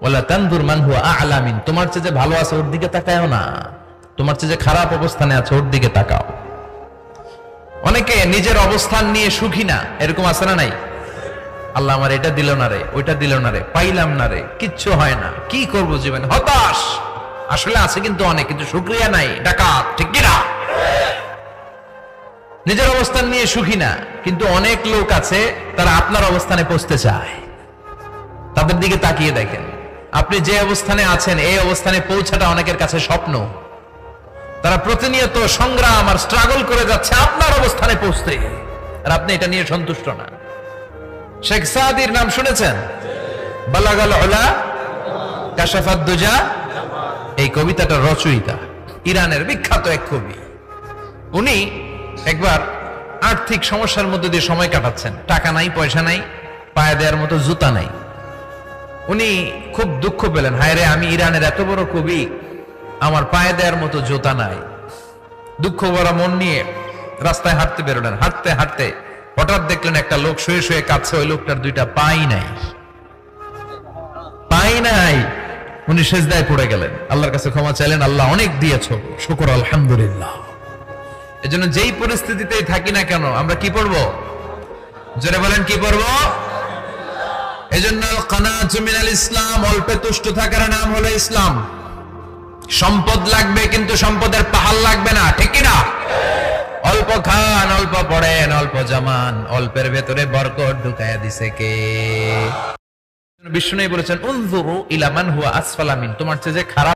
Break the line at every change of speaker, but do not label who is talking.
ওয়ালা তানজুর মান হুয়া আ'লা মিন, তোমার চেয়ে যে ভালো আছে ওর দিকে তাকাও না, তোমার চেয়ে যে খারাপ অবস্থানে আছে ওর দিকে তাকাও। অনেকে নিজের অবস্থান নিয়ে সুখী না, এরকম আছে না নাই? আল্লাহ আমার এটা দিল না রে, ওইটা দিল না রে, পাইলাম না রে, কিচ্ছু হয় না, কি করব জীবনে, হতাশ। আসলে আছে কিন্তু অনেক, কিন্তু শুকরিয়া নাই, ডাকাত, ঠিক কি না? নিজের অবস্থান নিয়ে সুখী না, কিন্তু অনেক লোক আছে তারা আপনার অবস্থানে পৌঁছতে চায়। তাদের দিকে তাকিয়ে দেখেন, আপনি যে অবস্থানে আছেন এই অবস্থানে পৌঁছাটা অনেকের কাছে স্বপ্ন। তারা প্রতিনিয়ত সংগ্রাম আর স্ট্রাগল করে যাচ্ছে আপনার অবস্থানে পৌঁছতে, আর আপনি এটা নিয়ে সন্তুষ্ট না। শেখ সাদির নাম শুনেছেন? বালাগাল উলা কাশাফাদ দুজা, এই কবিতাটার রচয়িতা ইরানের বিখ্যাত এক কবি। উনি একবার আর্থিক সমস্যার মধ্যে দিয়ে সময় কাটাচ্ছেন, টাকা নাই, পয়সা নাই, পায়ে দেওয়ার মতো জুতা নাই। উনি খুব দুঃখ পেলেন, হায় রে, আমি ইরানের এত বড় কবি, আমার পায়ে দেওয়ার মতো জুতা নাই। দুঃখ ভরা মন নিয়ে রাস্তায় হাঁটতে বেরোলেন। হাঁটতে হাঁটতে হঠাৎ দেখলেন একটা লোক শুয়ে শুয়ে কাঁদছে, ওই লোকটার দুইটা পাই নাই, পাই নাই। উনি সেজদায় পড়ে গেলেন, আল্লাহর কাছে ক্ষমা চাইলেন, আল্লাহ অনেক দিয়েছো, শুকর আলহামদুলিল্লাহ। এজন্য যেই পরিস্থিতিতেই থাকি না কেন আমরা কি পড়বো? জোরে বলেন, কি পড়বো? এজন্য কানাতু মিনাল ইসলাম, অল্পে তুষ্ট থাকার নাম হলো ইসলাম। সম্পদ লাগবে কিন্তু সম্পদের পাহাড় লাগবে না, ঠিক কি না? অল্প খান, অল্প পড়েন, অল্প জামান, অল্পের ভেতরে বরকত ঢুকায়া দিছে কে? বিষ্ণু বলেছেন, উনজুরু ইলা মান হুয়া আসফালা মিন, তোমার চেয়ে যে খারাপ